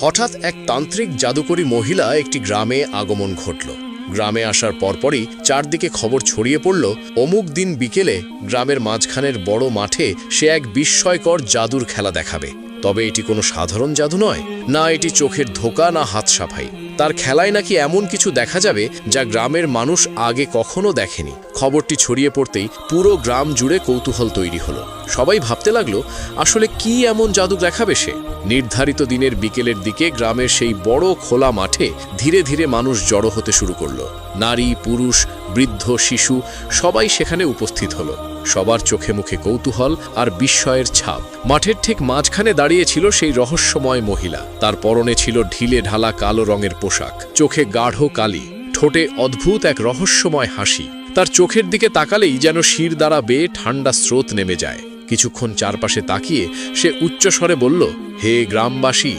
হঠাৎ এক তান্ত্রিক জাদুকরী মহিলা একটি গ্রামে আগমন ঘটল। গ্রামে আসার পরপরই চারদিকে খবর ছড়িয়ে পড়ল, অমুক দিন বিকেলে গ্রামের মাঝখানের বড় মাঠে সে এক বিস্ময়কর জাদুর খেলা দেখাবে। তবে এটি কোনো সাধারণ জাদু নয়, না এটি চোখের ধোঁকা, না হাত সাফাই। তার খেলায় নাকি এমন কিছু দেখা যাবে যা গ্রামের মানুষ আগে কখনো দেখেনি। খবরটি ছড়িয়ে পড়তেই পুরো গ্রাম জুড়ে কৌতূহল তৈরি হলো। সবাই ভাবতে লাগলো, আসলে কি এমন জাদু দেখাবে সে। নির্ধারিত দিনের বিকেলের দিকে গ্রামের সেই বড় খোলা মাঠে ধীরে ধীরে মানুষ জড়ো হতে শুরু করলো। নারী, পুরুষ, বৃদ্ধ, শিশু সবাই সেখানে উপস্থিত হলো। সবার চোখে মুখে কৌতূহল আর বিস্ময়ের ছাপ। মাঠের ঠিক মাঝখানে দাঁড়িয়ে ছিল সেই রহস্যময় মহিলা। তার পরনে ছিল ঢিলে ঢালা কালো রঙের পোশাক, চোখে গাঢ় কালি, ঠোঁটে অদ্ভুত এক রহস্যময় হাসি। তার চোখের দিকে তাকালেই যেন শির দ্বারা বেয়ে ঠান্ডা স্রোত নেমে যায়। কিছুক্ষণ চারপাশে তাকিয়ে সে উচ্চস্বরে বলল, হে গ্রামবাসী,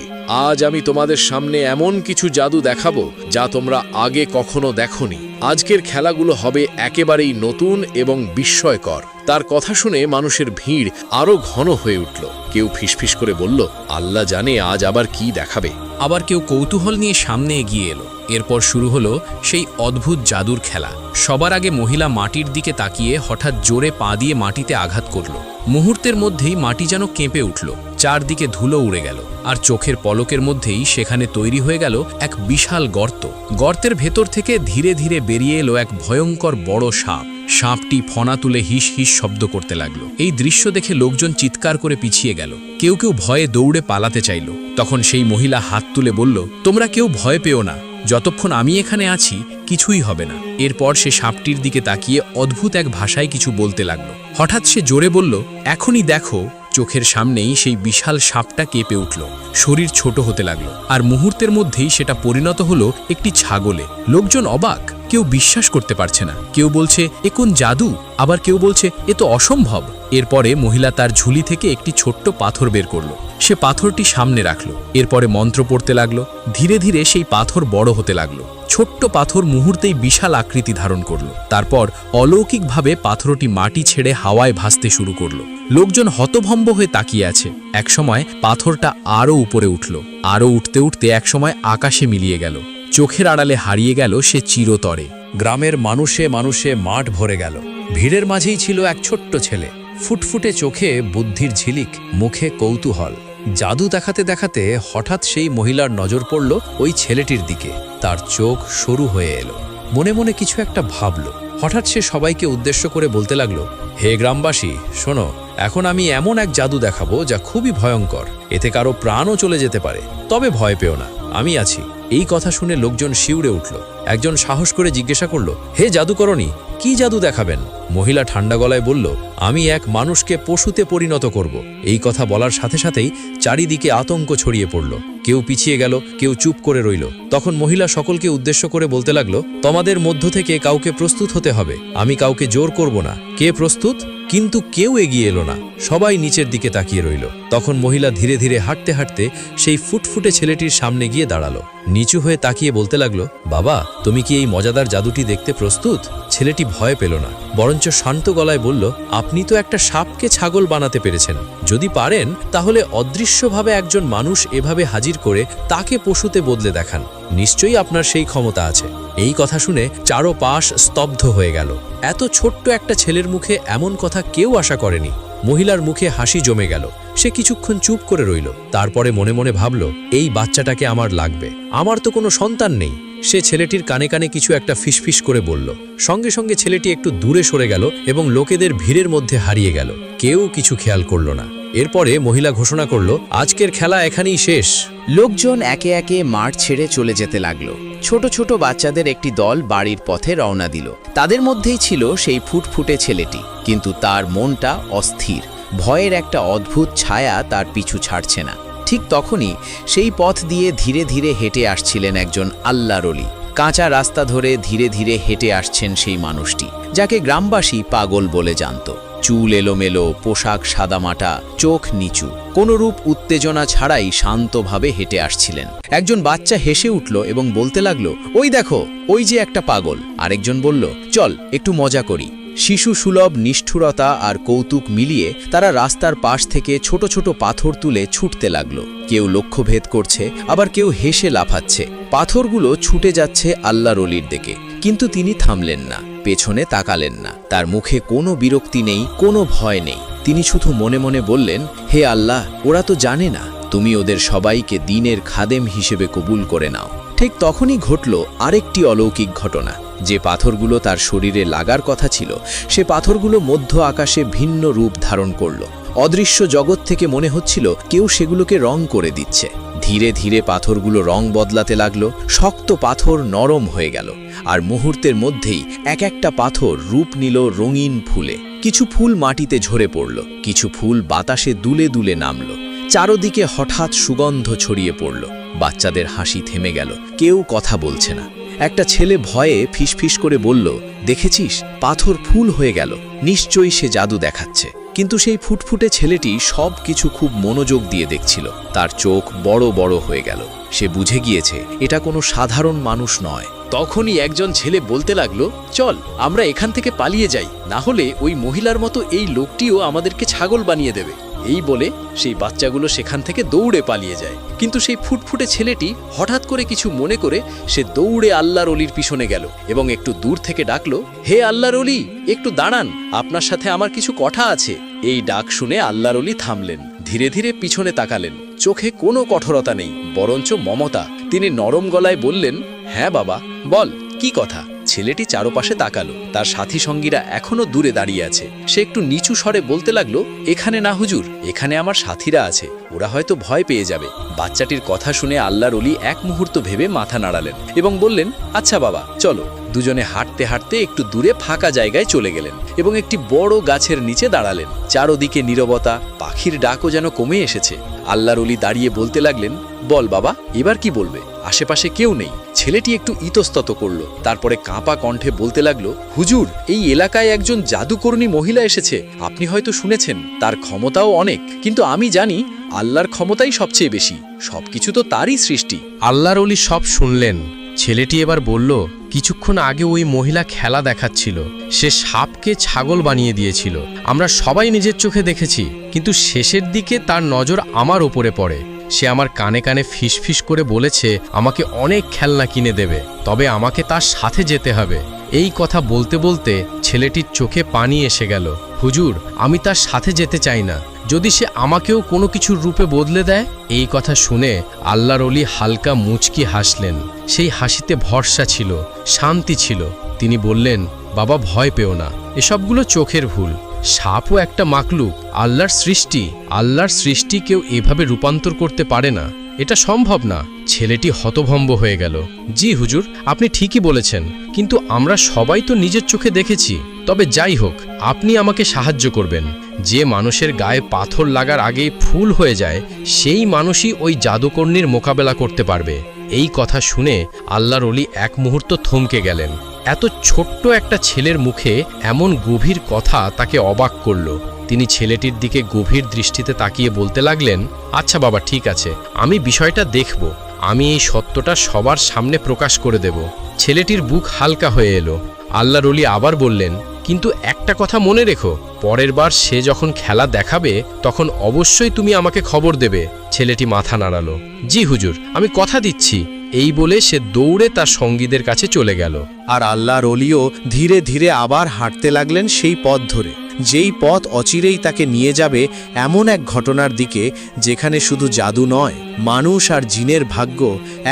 আজ আমি তোমাদের সামনে এমন কিছু জাদু দেখাবো যা তোমরা আগে কখনো দেখোনি। আজকের খেলাগুলো হবে একেবারেই নতুন এবং বিস্ময়কর। তার কথা শুনে মানুষের ভিড় আরো ঘন হয়ে উঠল। কেউ ফিসফিস করে বলল, আল্লাহ জানে আজ আবার কি দেখাবে। আবার কেউ কৌতূহল নিয়ে সামনে এগিয়ে এলো। এরপর শুরু হলো সেই অদ্ভুত জাদুর খেলা। সবার আগে মহিলা মাটির দিকে তাকিয়ে হঠাৎ জোরে পা দিয়ে মাটিতে আঘাত করল। মুহূর্তের মধ্যেই মাটি যেন কেঁপে উঠল, চারদিকে ধুলো উড়ে গেল, আর চোখের পলকের মধ্যেই সেখানে তৈরি হয়ে গেল এক বিশাল গর্ত। গর্তের ভেতর থেকে ধীরে ধীরে বেরিয়ে এলো এক ভয়ঙ্কর বড় সাপ। সাপটি ফনা তুলে হিস হিস শব্দ করতে লাগলো। এই দৃশ্য দেখে লোকজন চিৎকার করে পিছিয়ে গেল। কেউ কেউ ভয়ে দৌড়ে পালাতে চাইল। তখন সেই মহিলা হাত তুলে বলল, তোমরা কেউ ভয় পেও না, যতক্ষণ আমি এখানে আছি কিছুই হবে না। এরপর সে সাপটির দিকে তাকিয়ে অদ্ভুত এক ভাষায় কিছু বলতে লাগলো। হঠাৎ সে জোরে বলল, এখনই দেখো। চোখের সামনেই সেই বিশাল সাপটা কেঁপে উঠল, শরীর ছোট হতে লাগলো, আর মুহূর্তের মধ্যেই সেটা পরিণত হলো একটি ছাগলে। লোকজন অবাক, কেউ বিশ্বাস করতে পারছে না। কেউ বলছে এ কোন জাদু, আবার কেউ বলছে এ তো অসম্ভব। এরপরে মহিলা তার ঝুলি থেকে একটি ছোট্ট পাথর বের করলো। সে পাথরটি সামনে রাখলো। এরপরে মন্ত্র পড়তে লাগলো। ধীরে ধীরে সেই পাথর বড় হতে লাগলো। ছোট্ট পাথর মুহূর্তেই বিশাল আকৃতি ধারণ করলো। তারপর অলৌকিকভাবে পাথরটি মাটি ছেড়ে হাওয়ায় ভাসতে শুরু করলো। লোকজন হতভম্ব হয়ে তাকিয়ে আছে। একসময় পাথরটা আরও উপরে উঠল, আরও উঠতে উঠতে একসময় আকাশে মিলিয়ে গেল। চোখের আড়ালে হারিয়ে গেল সে চিরতরে। গ্রামের মানুষে মানুষে মাঠ ভরে গেল। ভিড়ের মাঝেই ছিল এক ছোট্ট ছেলে, ফুটফুটে চোখে বুদ্ধির ঝিলিক, মুখে কৌতূহল। জাদু দেখাতে দেখাতে হঠাৎ সেই মহিলার নজর পড়ল ওই ছেলেটির দিকে। তার চোখ সরু হয়ে এলো, মনে মনে কিছু একটা ভাবল। হঠাৎ সে সবাইকে উদ্দেশ্য করে বলতে লাগলো, হে গ্রামবাসী, শোনো, এখন আমি এমন এক জাদু দেখাবো যা খুবই ভয়ঙ্কর। এতে কারো প্রাণও চলে যেতে পারে, তবে ভয় পেও না, আমি আছি। এই কথা শুনে লোকজন শিউরে উঠল। একজন সাহস করে জিজ্ঞাসা করল, হে জাদুকরণী, কি জাদু দেখাবেন? মহিলা ঠান্ডা গলায় বলল, আমি এক মানুষকে পশুতে পরিণত করব। এই কথা বলার সাথে সাথেই চারিদিকে আতঙ্ক ছড়িয়ে পড়ল। কেউ পিছিয়ে গেল, কেউ চুপ করে রইল। তখন মহিলা সকলকে উদ্দেশ্য করে বলতে লাগলো, তোমাদের মধ্য থেকে কাউকে প্রস্তুত হতে হবে। আমি কাউকে জোর করব না। কে প্রস্তুত? কিন্তু কেউ এগিয়ে এলো না। সবাই নিচের দিকে তাকিয়ে রইল। তখন মহিলা ধীরে ধীরে হাঁটতে হাঁটতে সেই ফুটফুটে ছেলেটির সামনে গিয়ে দাঁড়ালো। নিচু হয়ে তাকিয়ে বলতে লাগলো, বাবা, তুমি কি এই মজাদার জাদুটি দেখতে প্রস্তুত? ছেলেটি ভয় পেল না, বরঞ্চ শান্ত গলায় বলল, আপনি তো একটা সাপকে ছাগল বানাতে পেরেছেন। যদি পারেন তাহলে অদৃশ্যভাবে একজন মানুষ এভাবে হাজির করে তাকে পশুতে বদলে দেখান। নিশ্চয়ই আপনার সেই ক্ষমতা আছে। এই কথা শুনে চারপাশ স্তব্ধ হয়ে গেল। এত ছোট্ট একটা ছেলের মুখে এমন কথা কেউ আশা করেনি। মহিলার মুখে হাসি জমে গেল। সে কিছুক্ষণ চুপ করে রইল। তারপরে মনে মনে ভাবল, এই বাচ্চাটাকে আমার লাগবে। আমার তো কোনো সন্তান নেই। সে ছেলেটির কানে কানে কিছু একটা ফিসফিস করে বলল। সঙ্গে সঙ্গে ছেলেটি একটু দূরে সরে গেল এবং লোকেদের ভিড়ের মধ্যে হারিয়ে গেল। কেউ কিছু খেয়াল করল না। এরপরে মহিলা ঘোষণা করল, আজকের খেলা এখানেই শেষ। লোকজন একে একে মাঠ ছেড়ে চলে যেতে লাগলো। ছোট ছোট বাচ্চাদের একটি দল বাড়ির পথে রওনা দিল। তাদের মধ্যেই ছিল সেই ফুটফুটে ছেলেটি, কিন্তু তার মনটা অস্থির। ভয়ের একটা অদ্ভুত ছায়া তার পিছু ছাড়ছে না। ঠিক তখনই সেই পথ দিয়ে ধীরে ধীরে হেঁটে আসছিলেন একজন আল্লাহর ওলি। কাঁচা রাস্তা ধরে ধীরে ধীরে হেঁটে আসছেন সেই মানুষটি, যাকে গ্রামবাসী পাগল বলে জানত। চুল এলোমেলো, পোশাক সাদামাটা, চোখ নিচু, কোনরূপ উত্তেজনা ছাড়াই শান্তভাবে হেঁটে আসছিলেন। একজন বাচ্চা হেসে উঠল এবং বলতে লাগলো, ওই দেখো, ওই যে একটা পাগল। আরেকজন বলল, চল একটু মজা করি। শিশুসুলভ নিষ্ঠুরতা আর কৌতুক মিলিয়ে তারা রাস্তার পাশ থেকে ছোট ছোট পাথর তুলে ছুটতে লাগলো। কেউ লক্ষ্যভেদ করছে, আবার কেউ হেসে লাফাচ্ছে। পাথরগুলো ছুটে যাচ্ছে আল্লাহর অলির দিকে, কিন্তু তিনি থামলেন না, পেছনে তাকালেন না। তার মুখে কোনো বিরক্তি নেই, কোনো ভয় নেই। তিনি শুধু মনে মনে বললেন, হে আল্লাহ, ওরা তো জানে না, তুমি ওদের সবাইকে দ্বীনের খাদেম হিসেবে কবুল করে নাও। ঠিক তখনই ঘটল আরেকটি অলৌকিক ঘটনা। যে পাথরগুলো তার শরীরে লাগার কথা ছিল, সে পাথরগুলো মধ্য আকাশে ভিন্ন রূপ ধারণ করল। অদৃশ্য জগৎ থেকে মনে হচ্ছিল কেউ সেগুলোকে রং করে দিচ্ছে। ধীরে ধীরে পাথরগুলো রং বদলাতে লাগলো। শক্ত পাথর নরম হয়ে গেল, আর মুহূর্তের মধ্যেই এক একটা পাথর রূপ নিল রঙিন ফুলে। কিছু ফুল মাটিতে ঝরে পড়ল, কিছু ফুল বাতাসে দুলে দুলে নামল। চারদিকে হঠাৎ সুগন্ধ ছড়িয়ে পড়ল। বাচ্চাদের হাসি থেমে গেল, কেউ কথা বলছে না। একটা ছেলে ভয়ে ফিসফিস করে বলল, দেখেছিস, পাথর ফুল হয়ে গেল, নিশ্চয়ই সে জাদু দেখাচ্ছে। কিন্তু সেই ফুটফুটে ছেলেটি সব কিছু খুব মনোযোগ দিয়ে দেখছিল। তার চোখ বড় বড় হয়ে গেল। সে বুঝে গিয়েছে এটা কোনো সাধারণ মানুষ নয়। তখনই একজন ছেলে বলতে লাগলো, চল আমরা এখান থেকে পালিয়ে যাই, না হলে ওই মহিলার মতো এই লোকটিও আমাদেরকে ছাগল বানিয়ে দেবে। এই বলে সেই বাচ্চাগুলো সেখান থেকে দৌড়ে পালিয়ে যায়। কিন্তু সেই ফুটফুটে ছেলেটি হঠাৎ করে কিছু মনে করে সে দৌড়ে আল্লাহর অলির পিছনে গেল এবং একটু দূর থেকে ডাকলো, হে আল্লাহর অলি, একটু দাঁড়ান, আপনার সাথে আমার কিছু কথা আছে। এই ডাক শুনে আল্লাহর অলি থামলেন, ধীরে ধীরে পিছনে তাকালেন। চোখে কোনো কঠোরতা নেই, বরঞ্চ মমতা। তিনি নরম গলায় বললেন, হ্যাঁ বাবা, বল, কি কথা? ছেলেটি চারপাশে তাকালো। তার সাথী সঙ্গীরা এখনো দূরে দাঁড়িয়ে আছে। সে একটু নিচু স্বরে বলতে লাগলো, এখানে না হুজুর, এখানে আমার সাথীরা আছে, ওরা হয়তো ভয় পেয়ে যাবে। বাচ্চাটির কথা শুনে আল্লাহর অলি এক মুহূর্ত ভেবে মাথা নাড়ালেন এবং বললেন, আচ্ছা বাবা, চলো। দুজনে হাঁটতে হাঁটতে একটু দূরে ফাঁকা জায়গায় চলে গেলেন এবং একটি বড় গাছের নিচে দাঁড়ালেন। চারদিকে নীরবতা, পাখির ডাকও যেন কমে এসেছে। আল্লাহর অলি দাঁড়িয়ে বলতে লাগলেন, বল বাবা, এবার কি বলবে? আশেপাশে কেউ নেই। ছেলেটি একটু ইতস্তত করল, তারপরে কাঁপা কণ্ঠে বলতে লাগলো, হুজুর, এই এলাকায় একজন জাদুকর্ণী মহিলা এসেছে। আপনি হয়তো শুনেছেন, তার ক্ষমতাও অনেক, কিন্তু আমি জানি আল্লাহর ক্ষমতাই সবচেয়ে বেশি। সবকিছু তো তারই সৃষ্টি। আল্লাহর অলি সব শুনলেন। ছেলেটি এবার বলল, কিছুক্ষণ আগে ওই মহিলা খেলা দেখাচ্ছিল। সে সাপকে ছাগল বানিয়ে দিয়েছিল। আমরা সবাই নিজের চোখে দেখেছি, কিন্তু শেষের দিকে তার নজর আমার ওপরে পড়ে। সে আমার কানে কানে ফিসফিস করে বলেছে আমাকে অনেক খেলনা কিনে দেবে, তবে আমাকে তার সাথে যেতে হবে। এই কথা বলতে বলতে ছেলেটির চোখে পানি এসে গেল। হুজুর, আমি তার সাথে যেতে চাই না, যদি সে আমাকেও কোনো কিছুর রূপে বদলে দেয়। এই কথা শুনে আল্লাহর অলি হালকা মুচকি হাসলেন। সেই হাসিতে ভরসা ছিল, শান্তি ছিল। তিনি বললেন, বাবা, ভয় পেও না, এসবগুলো চোখের ভুল। সাপও একটা মাকলুক, আল্লাহর সৃষ্টি। আল্লাহর সৃষ্টি কেউ এভাবে রূপান্তর করতে পারে না, এটা সম্ভব না। ছেলেটি হতভম্ব হয়ে গেল। জি হুজুর, আপনি ঠিকই বলেছেন, কিন্তু আমরা সবাই তো নিজের চোখে দেখেছি। তবে যাই হোক, আপনি আমাকে সাহায্য করবেন। যে মানুষের গায়ে পাথর লাগার আগেই ফুল হয়ে যায়, সেই মানুষই ওই জাদুকর্ণীর মোকাবেলা করতে পারবে। এই কথা শুনে আল্লাহর অলি এক মুহূর্ত থমকে গেলেন। এত ছোট্ট একটা ছেলের মুখে এমন গভীর কথা তাকে অবাক করল। তিনি ছেলেটির দিকে গভীর দৃষ্টিতে তাকিয়ে বলতে লাগলেন, আচ্ছা বাবা, ঠিক আছে, আমি বিষয়টা দেখব। আমি এই সত্যটা সবার সামনে প্রকাশ করে দেব। ছেলেটির বুক হালকা হয়ে এলো। আল্লাহর অলি আবার বললেন, কিন্তু একটা কথা মনে রেখো, পরের বার সে যখন খেলা দেখাবে তখন অবশ্যই তুমি আমাকে খবর দেবে। ছেলেটি মাথা নাড়ালো। জি হুজুর, আমি কথা দিচ্ছি। এই বলে সে দৌড়ে তার সঙ্গীদের কাছে চলে গেল। আর আল্লাহর অলিও ধীরে ধীরে আবার হাঁটতে লাগলেন সেই পথ ধরে, যেই পথ অচিরেই তাকে নিয়ে যাবে এমন এক ঘটনার দিকে যেখানে শুধু জাদু নয়, মানুষ আর জিনের ভাগ্য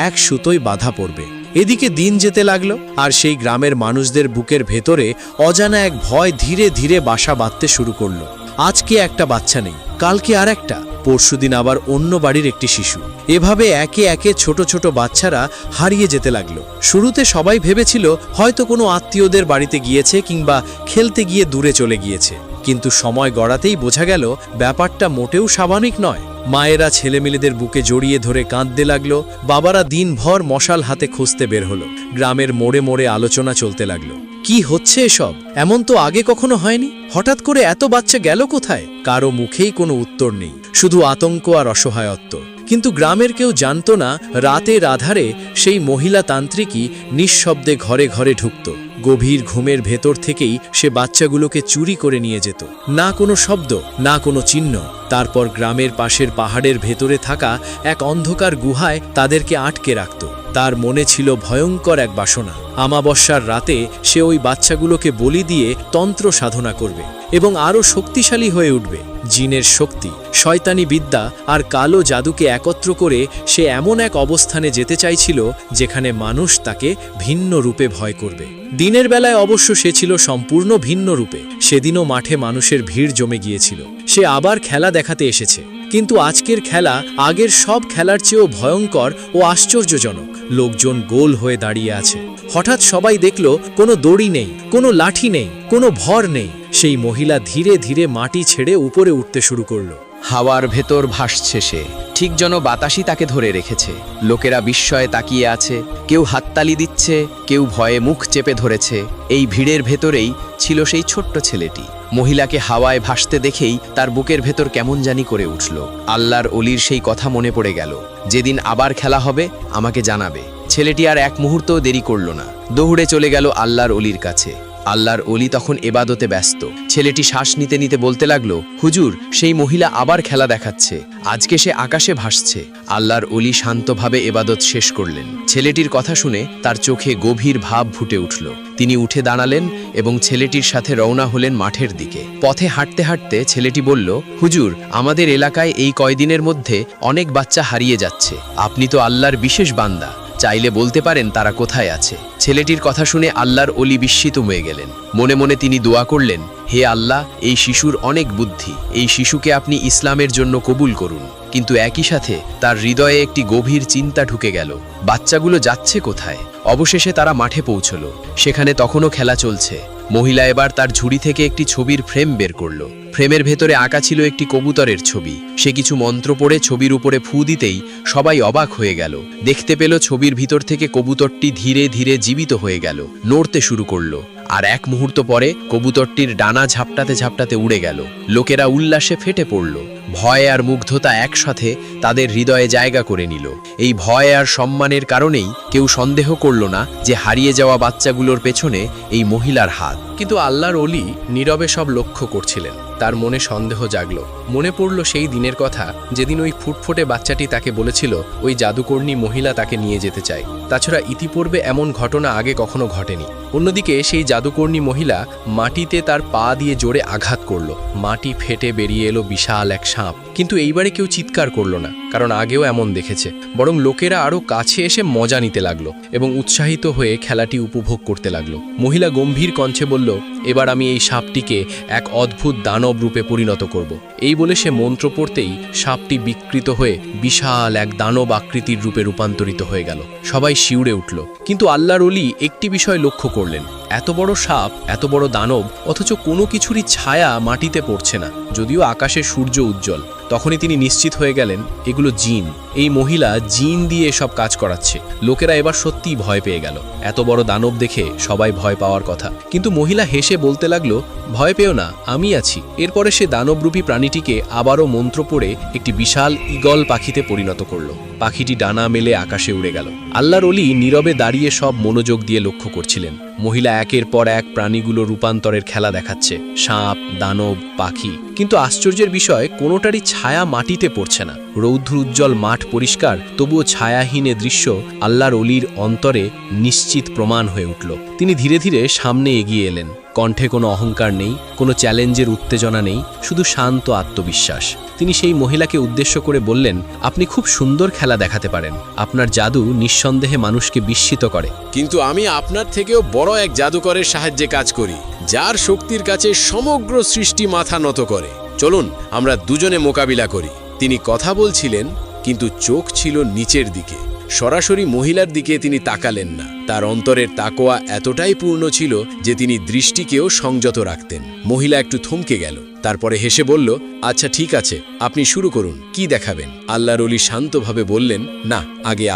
এক সুতোয় বাঁধা পড়বে। এদিকে দিন যেতে লাগলো, আর সেই গ্রামের মানুষদের বুকের ভেতরে অজানা এক ভয় ধীরে ধীরে বাসা বাঁধতে শুরু করলো। আজকে একটা বাচ্চা নেই, কালকে আর একটা, পরশুদিন আবার অন্য বাড়ির একটি শিশু। এভাবে একে একে ছোট ছোট বাচ্চারা হারিয়ে যেতে লাগলো। শুরুতে সবাই ভেবেছিল হয়তো কোনো আত্মীয়দের বাড়িতে গিয়েছে কিংবা খেলতে গিয়ে দূরে চলে গিয়েছে, কিন্তু সময় গড়াতেই বোঝা গেল ব্যাপারটা মোটেও স্বাভাবিক নয়। মায়েরা ছেলেমেয়েদের বুকে জড়িয়ে ধরে কাঁদতে লাগলো, বাবারা দিনভর মশাল হাতে খুঁজতে বের হলো। গ্রামের মোড়ে মোড়ে আলোচনা চলতে লাগলো, কি হচ্ছে এসব? এমন তো আগে কখনো হয়নি, হঠাৎ করে এত বাচ্চা গেল কোথায়? কারো মুখেই কোনো উত্তর নেই, শুধু আতঙ্ক আর অসহায়ত্ব। কিন্তু গ্রামের কেউ জানত না রাতের আধারে সেই মহিলা তান্ত্রিকই নিঃশব্দে ঘরে ঘরে ঢুকত। গভীর ঘুমের ভেতর থেকেই সে বাচ্চাগুলোকে চুরি করে নিয়ে যেত। না কোনো শব্দ, না কোনো চিহ্ন। তারপর গ্রামের পাশের পাহাড়ের ভেতরে থাকা এক অন্ধকার গুহায় তাদেরকে আটকে রাখত। তার মনে ছিল ভয়ঙ্কর এক বাসনা। আমাবস্যার রাতে সে ওই বাচ্চাগুলোকে বলি দিয়ে তন্ত্র সাধনা করবে এবং আরও শক্তিশালী হয়ে উঠবে। জিনের শক্তি, শয়তানি বিদ্যা আর কালো জাদুকে একত্র করে সে এমন এক অবস্থানে যেতে চাইছিল যেখানে মানুষ তাকে ভিন্ন রূপে ভয় করবে। দিনের বেলায় অবশ্য সে ছিল সম্পূর্ণ ভিন্ন রূপে। সেদিনও মাঠে মানুষের ভিড় জমে গিয়েছিল। সে আবার খেলা দেখাতে এসেছে, কিন্তু আজকের খেলা আগের সব খেলার চেয়েও ভয়ঙ্কর ও আশ্চর্যজনক। লোকজন গোল হয়ে দাঁড়িয়ে আছে। হঠাৎ সবাই দেখল কোনো দড়ি নেই, কোনো লাঠি নেই, কোনো ভর নেই। সেই মহিলা ধীরে ধীরে মাটি ছেড়ে উপরে উঠতে শুরু করল। হাওয়ার ভেতর ভাসছে সে, ঠিক যেন বাতাসই তাকে ধরে রেখেছে। লোকেরা বিস্ময়ে তাকিয়ে আছে, কেউ হাততালি দিচ্ছে, কেউ ভয়ে মুখ চেপে ধরেছে। এই ভিড়ের ভেতরেই ছিল সেই ছোট্ট ছেলেটি। মহিলাকে হাওয়ায় ভাসতে দেখেই তার বুকের ভেতর কেমন জানি করে উঠল। আল্লাহর অলির সেই কথা মনে পড়ে গেল, যেদিন আবার খেলা হবে আমাকে জানাবে। ছেলেটি আর এক মুহূর্তও দেরি করল না, দৌড়ে চলে গেল আল্লাহর অলির কাছে। আল্লাহর অলি তখন এবাদতে ব্যস্ত। ছেলেটি শ্বাস নিতে নিতে বলতে লাগলো, হুজুর, সেই মহিলা আবার খেলা দেখাচ্ছে, আজকে সে আকাশে ভাসছে। আল্লাহর অলি শান্তভাবে এবাদত শেষ করলেন। ছেলেটির কথা শুনে তার চোখে গভীর ভাব ফুটে উঠল। তিনি উঠে দাঁড়ালেন এবং ছেলেটির সাথে রওনা হলেন মাঠের দিকে। পথে হাঁটতে হাঁটতে ছেলেটি বলল, হুজুর, আমাদের এলাকায় এই কয়দিনের মধ্যে অনেক বাচ্চা হারিয়ে যাচ্ছে। আপনি তো আল্লাহর বিশেষ বান্দা, চাইলে বলতে পারেন তারা কোথায় আছে। ছেলেটির কথা শুনে আল্লাহর অলি বিস্মিত হয়ে গেলেন। মনে মনে তিনি দোয়া করলেন, হে আল্লাহ, এই শিশুর অনেক বুদ্ধি, এই শিশুকে আপনি ইসলামের জন্য কবুল করুন। কিন্তু একই সাথে তার হৃদয়ে একটি গভীর চিন্তা ঢুকে গেল, বাচ্চাগুলো যাচ্ছে কোথায়? অবশেষে তারা মাঠে পৌঁছল। সেখানে তখনও খেলা চলছে। মহিলা এবার তার ঝুড়ি থেকে একটি ছবির ফ্রেম বের করল। ফ্রেমের ভেতরে আঁকা ছিল একটি কবুতরের ছবি। সে কিছু মন্ত্র পড়ে ছবির উপরে ফু দিতেই সবাই অবাক হয়ে গেল। দেখতে পেল ছবির ভিতর থেকে কবুতরটি ধীরে ধীরে জীবিত হয়ে গেল, নড়তে শুরু করলো। আর এক মুহূর্ত পরে কবুতরটির ডানা ঝাপটাতে ঝাপটাতে উড়ে গেল। লোকেরা উল্লাসে ফেটে পড়ল। ভয় আর মুগ্ধতা একসাথে তাদের হৃদয়ে জায়গা করে নিল। এই ভয় আর সম্মানের কারণেই কেউ সন্দেহ করল না যে হারিয়ে যাওয়া বাচ্চাগুলোর পেছনে এই মহিলার হাত। কিন্তু আল্লাহর অলি নীরবে সব লক্ষ্য করছিলেন। তার মনে সন্দেহ জাগল। মনে পড়ল সেই দিনের কথা, যেদিন ওই ফুটফুটে বাচ্চাটি তাকে বলেছিল ওই জাদুকর্ণী মহিলা তাকে নিয়ে যেতে চায়। তাছাড়া ইতিপূর্বে এমন ঘটনা আগে কখনো ঘটেনি। অন্যদিকে সেই জাদুকর্ণী মহিলা মাটিতে তার পা দিয়ে জোরে আঘাত করল। মাটি ফেটে বেরিয়ে এলো বিশাল এক সাপ। কিন্তু এইবারে কেউ চিৎকার করল না, কারণ আগেও এমন দেখেছে। বরং লোকেরা আরও কাছে এসে মজা নিতে লাগলো এবং উৎসাহিত হয়ে খেলাটি উপভোগ করতে লাগলো। মহিলা গম্ভীর কণ্ঠে বলল, এবার আমি এই সাপটিকে এক অদ্ভুত দানব রূপে পরিণত করব। এই বলে সে মন্ত্র পড়তেই সাপটি বিকৃত হয়ে বিশাল এক দানব আকৃতির রূপে রূপান্তরিত হয়ে গেল। সবাই শিউরে উঠল। কিন্তু আল্লাহর অলি একটি বিষয় লক্ষ্য করলেন, এত বড় সাপ, এত বড় দানব, অথচ কোনো কিছুরই ছায়া মাটিতে পড়ছে না, যদিও আকাশে সূর্য উজ্জ্বল। তখনই তিনি নিশ্চিত হয়ে গেলেন এগুলো জিন। এই মহিলা জিন দিয়ে সব কাজ করাচ্ছে। লোকেরা এবার সত্যিই ভয় পেয়ে গেল। এত বড় দানব দেখে সবাই ভয় পাওয়ার কথা, কিন্তু মহিলা হেসে বলতে লাগলো, ভয় পেও না, আমি আছি। এরপরে সে দানবরূপী প্রাণীটিকে আবারও মন্ত্র পড়ে একটি বিশাল ঈগল পাখিতে পরিণত করল। পাখিটি ডানা মেলে আকাশে উড়ে গেল। আল্লাহর অলি নীরবে দাঁড়িয়ে সব মনোযোগ দিয়ে লক্ষ্য করছিলেন। মহিলা একের পর এক প্রাণীগুলো রূপান্তরের খেলা দেখাচ্ছে, সাপ, দানব, পাখি। কিন্তু আশ্চর্যের বিষয়, কোনোটারই ছায়া মাটিতে পড়ছে না। রৌদ্র উজ্জ্বল মাঠ পরিষ্কার, তবুও ছায়াহীন এ দৃশ্য আল্লাহর অলির অন্তরে নিশ্চিত প্রমাণ হয়ে উঠল। তিনি ধীরে ধীরে সামনে এগিয়ে এলেন। কণ্ঠে কোনো অহংকার নেই, কোনো চ্যালেঞ্জের উত্তেজনা নেই, শুধু শান্ত আত্মবিশ্বাস। তিনি সেই মহিলাকে উদ্দেশ্য করে বললেন, আপনি খুব সুন্দর খেলা দেখাতে পারেন। আপনার জাদু নিঃসন্দেহে মানুষকে বিস্মিত করে। কিন্তু আমি আপনার থেকেও বড় এক জাদুকরের সাহায্যে কাজ করি, যার শক্তির কাছে সমগ্র সৃষ্টি মাথা নত করে। চলুন আমরা দুজনে মোকাবিলা করি। তিনি কথা বলছিলেন, কিন্তু চোখ ছিল নিচের দিকে। সরাসরি মহিলার দিকে তিনি তাকালেন না। তার অন্তরের তাকওয়া এতটাই পূর্ণ ছিল যে তিনি দৃষ্টিকেও সংযত রাখতেন। মহিলা একটু থমকে গেল, তারপরে হেসে বলল, আচ্ছা ঠিক আছে, আপনি শুরু করুন, কি দেখাবেন? আল্লাহর অলি শান্তভাবে বললেন, না, আগে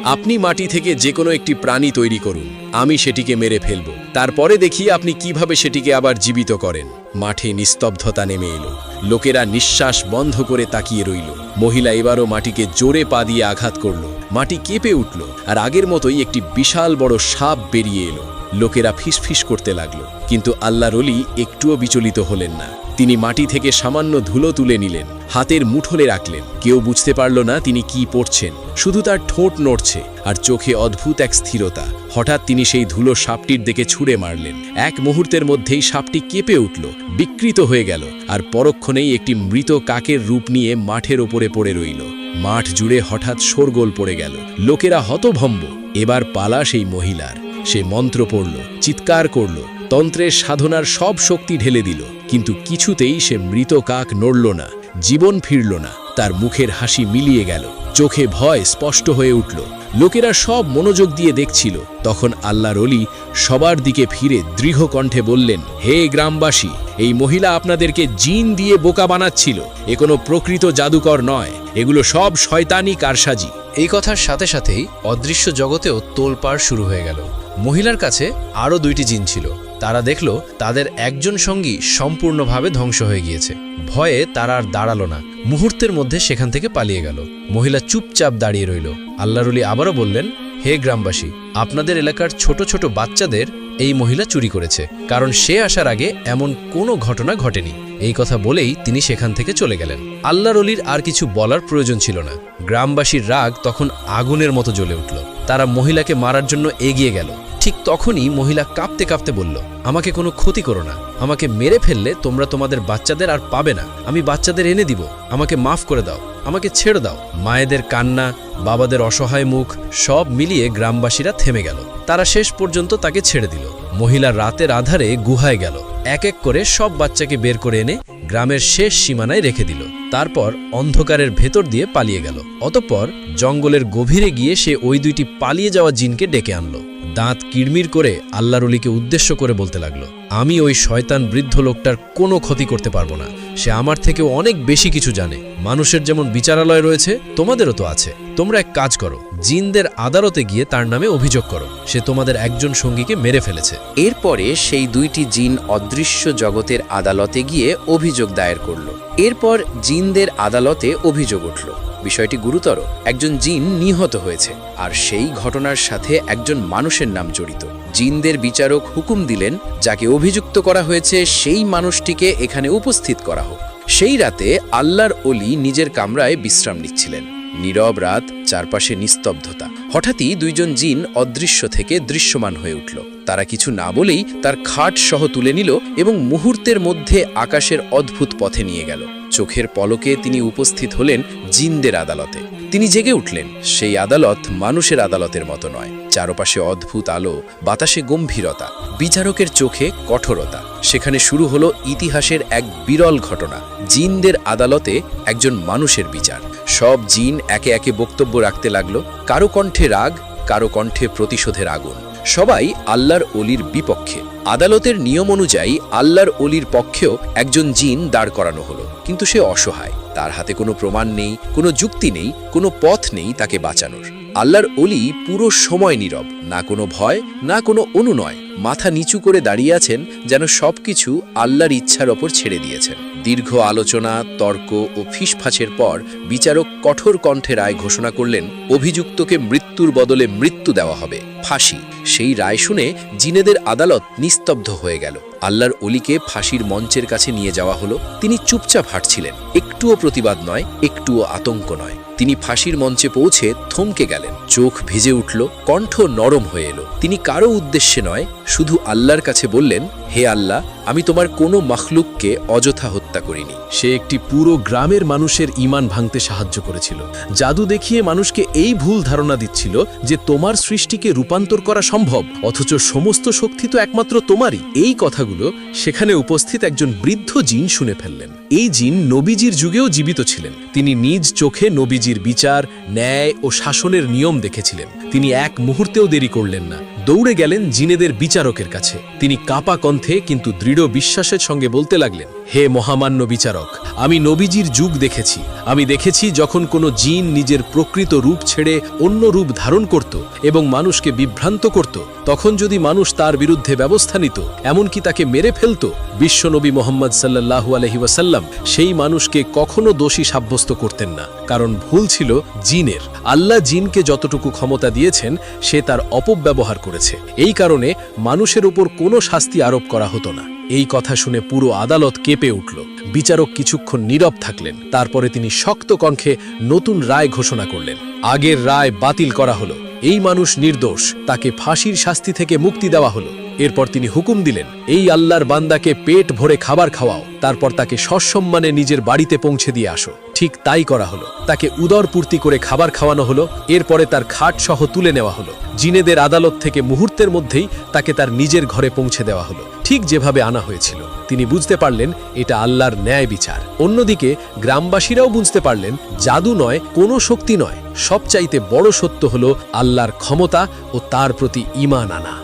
আপনি মাটি থেকে যে কোনো একটি প্রাণী তৈরি করুন, আমি সেটিকে মেরে ফেলব। তারপরে দেখি আপনি কিভাবে সেটিকে আবার জীবিত করেন। মাঠে নিস্তব্ধতা নেমে এলো। লোকেরা নিঃশ্বাস বন্ধ করে তাকিয়ে রইল। মহিলা এবারও মাটিকে জোরে পা দিয়ে আঘাত করল। মাটি কেঁপে উঠল, আর আগের মতোই একটি বিশাল বড় সাপ বেরিয়ে এলো। লোকেরা ফিসফিস করতে লাগলো, কিন্তু আল্লাহর ওলি একটুও বিচলিত হলেন না। তিনি মাটি থেকে সামান্য ধুলো তুলে নিলেন, হাতের মুঠোলে রাখলেন। কেউ বুঝতে পারল না তিনি কি পড়ছেন, শুধু তার ঠোঁট নড়ছে আর চোখে অদ্ভুত এক স্থিরতা। হঠাৎ তিনি সেই ধুলো সাপটির দিকে ছুঁড়ে মারলেন। এক মুহূর্তের মধ্যেই সাপটি কেঁপে উঠল, বিকৃত হয়ে গেল, আর পরক্ষণেই একটি মৃত কাকের রূপ নিয়ে মাঠের ওপরে পড়ে রইল। মাঠ জুড়ে হঠাৎ শোরগোল পড়ে গেল, লোকেরা হতভম্ব। এবার পালা সেই মহিলার। সে মন্ত্র পড়ল, চিৎকার করল, তন্ত্রের সাধনার সব শক্তি ঢেলে দিল, কিন্তু কিছুতেই সে মৃত কাক নড়ল না, জীবন ফিরল না। তার মুখের হাসি মিলিয়ে গেল, চোখে ভয় স্পষ্ট হয়ে উঠল। লোকেরা সব মনোযোগ দিয়ে দেখছিল। তখন আল্লাহর ওলি সবার দিকে ফিরে দৃঢ় কণ্ঠে বললেন, হে গ্রামবাসী, এই মহিলা আপনাদেরকে জিন দিয়ে বোকা বানাচ্ছিল। এ কোনো প্রকৃত জাদুকর নয়, এগুলো সব শয়তানি কারসাজি। এই কথার সাথে সাথেই অদৃশ্য জগতেও তোলপাড় শুরু হয়ে গেল। মহিলার কাছে আরও 2টি জিন ছিল। তারা দেখল তাদের একজন সঙ্গী সম্পূর্ণভাবে ধ্বংস হয়ে গিয়েছে। ভয়ে তারা আর দাঁড়ালো না, মুহূর্তের মধ্যে সেখান থেকে পালিয়ে গেল। মহিলা চুপচাপ দাঁড়িয়ে রইল। আল্লাহর ওলি আবারও বললেন, হে গ্রামবাসী, আপনাদের এলাকার ছোট ছোট বাচ্চাদের এই মহিলা চুরি করেছে, কারণ সে আসার আগে এমন কোনো ঘটনা ঘটেনি। এই কথা বলেই তিনি সেখান থেকে চলে গেলেন। আল্লাহর ওলির আর কিছু বলার প্রয়োজন ছিল না। গ্রামবাসীর রাগ তখন আগুনের মতো জ্বলে উঠল। তারা মহিলাকে মারার জন্য এগিয়ে গেল। ঠিক তখনই মহিলা কাঁপতে কাঁপতে বলল, আমাকে কোনো ক্ষতি করো না, আমাকে মেরে ফেললে তোমরা তোমাদের বাচ্চাদের আর পাবে না। আমি বাচ্চাদের এনে দিব, আমাকে মাফ করে দাও, আমাকে ছেড়ে দাও। মায়েদের কান্না, বাবাদের অসহায় মুখ সব মিলিয়ে গ্রামবাসীরা থেমে গেল। তারা শেষ পর্যন্ত তাকে ছেড়ে দিল। মহিলা রাতের আধারে গুহায় গেল, এক এক করে সব বাচ্চাকে বের করে এনে গ্রামের শেষ সীমানায় রেখে দিল। তারপর অন্ধকারের ভেতর দিয়ে পালিয়ে গেল। অতঃপর জঙ্গলের গভীরে গিয়ে সে ওই 2টি পালিয়ে যাওয়া জিনকে ডেকে আনলো। দাঁত কিড়মির করে আল্লাহর ওলিকে উদ্দেশ্য করে বলতে লাগলো, আমি ওই শয়তান বৃদ্ধ লোকটার কোনো ক্ষতি করতে পারবো না। সে আমার থেকেও অনেক বেশি কিছু জানে। মানুষের যেমন বিচারালয় রয়েছে, তোমাদেরও তো আছে। তোমরা এক কাজ করো, জিনদের আদালতে গিয়ে তার নামে অভিযোগ করো, সে তোমাদের একজন সঙ্গীকে মেরে ফেলেছে। এরপরে সেই 2টি জিন অদৃশ্য জগতের আদালতে গিয়ে অভিযোগ দায়ের করল। এরপর জিনদের আদালতে অভিযোগ উঠল। বিষয়টি গুরুতর। একজন জিন নিহত হয়েছে, আর সেই ঘটনার সাথে একজন মানুষের নাম জড়িত। জিনদের বিচারক হুকুম দিলেন, যাকে অভিযুক্ত করা হয়েছে সেই মানুষটিকে এখানে উপস্থিত করা হোক। সেই রাতে আল্লাহর ওলি নিজের কামরায় বিশ্রাম নিচ্ছিলেন। নীরব রাত, চারপাশে নিস্তব্ধতা। হঠাৎই 2জন জিন অদৃশ্য থেকে দৃশ্যমান হয়ে উঠল। তারা কিছু না বলেই তার খাট সহ তুলে নিল এবং মুহূর্তের মধ্যে আকাশের অদ্ভুত পথে নিয়ে গেল। চোখের পলকে তিনি উপস্থিত হলেন জিনদের আদালতে। তিনি জেগে উঠলেন। সেই আদালত মানুষের আদালতের মতো নয়। চারপাশে অদ্ভুত আলো, বাতাসে গম্ভীরতা, বিচারকের চোখে কঠোরতা। সেখানে শুরু হলো ইতিহাসের এক বিরল ঘটনা। জিনদের আদালতে একজন মানুষের বিচার। সব জিন একে একে বক্তব্য রাখতে লাগলো। কারো কণ্ঠে রাগ, কারো কণ্ঠে প্রতিশোধের আগুন। সবাই আল্লাহর ওলির বিপক্ষে। আদালতের নিয়ম অনুযায়ী আল্লাহর ওলির পক্ষেও একজন জিন দাঁড় করানো হলো, কিন্তু সে অসহায়। তার হাতে কোনো প্রমাণ নেই, কোনো যুক্তি নেই, কোনো পথ নেই তাকে বাঁচানোর। আল্লাহর ওলি পুরো সময় নীরব, না কোনো ভয়, না কোনো অনুনয়। মাথা নিচু করে দাঁড়িয়ে আছেন, যেন সবকিছু আল্লাহর ইচ্ছার ওপর ছেড়ে দিয়েছেন। দীর্ঘ আলোচনা, তর্ক ও ফিসফাঁসের পর বিচারক কঠোর কণ্ঠে রায় ঘোষণা করলেন, অভিযুক্তকে মৃত্যুর বদলে মৃত্যু দেওয়া হবে, ফাঁসি। সেই রায় শুনে জিনেদের আদালত নিস্তব্ধ হয়ে গেল। আল্লাহর ওলিকে ফাঁসির মঞ্চের কাছে নিয়ে যাওয়া হলো। তিনি চুপচাপ হাঁটছিলেন, একটুও প্রতিবাদ নয়, একটুও আতঙ্ক নয়। তিনি ফাঁসির মঞ্চে পৌঁছে থমকে গেলেন। চোখ ভিজে উঠল, কণ্ঠ নরম হয়ে এলো। তিনি কারো উদ্দেশ্যে নয়, শুধু আল্লাহর কাছে বললেন, হে আল্লাহ, আমি তোমার কোনো মখলুককে অযথা হত্যা করিনি। সে একটি পুরো গ্রামের মানুষের ঈমান ভাঙতে সাহায্য করেছিল। জাদু দেখিয়ে মানুষকে এই ভুল ধারণা দিচ্ছিল যে তোমার সৃষ্টিকে রূপান্তর করা সম্ভব, অথচ সমস্ত শক্তি তো একমাত্র তোমারই। এই কথাগুলো সেখানে উপস্থিত একজন বৃদ্ধ জিন শুনে ফেললেন। এই জিন নবীজির যুগেও জীবিত ছিলেন। তিনি নিজ চোখে নবীজির বিচার, ন্যায় ও শাসনের নিয়ম দেখেছিলেন। তিনি এক মুহূর্তেও দেরি করলেন না, দৌড়ে গেলেন জিনেদের বিচারকের কাছে। তিনি কাঁপা কণ্ঠে কিন্তু দৃঢ় বিশ্বাসের সঙ্গে বলতে লাগলেন, হে মহামান্য বিচারক, আমি নবীজির যুগ দেখেছি। আমি দেখেছি যখন কোনো জিন নিজের প্রকৃত রূপ ছেড়ে অন্য রূপ ধারণ করত এবং মানুষকে বিভ্রান্ত করত, তখন যদি মানুষ তার বিরুদ্ধে ব্যবস্থা নিত, এমনকি তাকে মেরে ফেলত, বিশ্বনবী মোহাম্মদ সাল্লাল্লাহু আলাইহি ওয়াসাল্লাম সেই মানুষকে কখনো দোষী সাব্যস্ত করতেন না, কারণ ভুল ছিল জিনের। আল্লাহ জিনকে যতটুকু ক্ষমতা দিয়েছেন সে তার অপব্যবহার করেছে। এই কারণে মানুষের উপর কোনো শাস্তি আরোপ করা হতো না। এই কথা শুনে পুরো আদালত কেঁপে উঠল। বিচারক কিছুক্ষণ নীরব থাকলেন, তারপরে তিনি শক্ত কণ্ঠে নতুন রায় ঘোষণা করলেন। আগের রায় বাতিল করা হলো, এই মানুষ নির্দোষ, তাকে ফাঁসির শাস্তি থেকে মুক্তি দেওয়া হলো। এরপর তিনি হুকুম দিলেন, এই আল্লাহর বান্দাকে পেট ভরে খাবার খাওয়াও, তারপর তাকে সসম্মানে নিজের বাড়িতে পৌঁছে দিয়ে আসো। ঠিক তাই করা হলো। তাকে উদরপূর্তি করে খাবার খাওয়ানো হলো, এরপরে তার খাট সহ তুলে নেওয়া হলো। জিনেদের আদালত থেকে মুহূর্তের মধ্যেই তাকে তার নিজের ঘরে পৌঁছে দেওয়া হলো, ঠিক যেভাবে আনা হয়েছিল। তিনি বুঝতে পারলেন এটা আল্লাহর ন্যায় বিচার। অন্যদিকে গ্রামবাসীরাও বুঝতে পারলেন জাদু নয়, কোনো শক্তি নয়, সবচাইতে বড় সত্য হলো আল্লাহর ক্ষমতা ও তার প্রতি ঈমান আনা।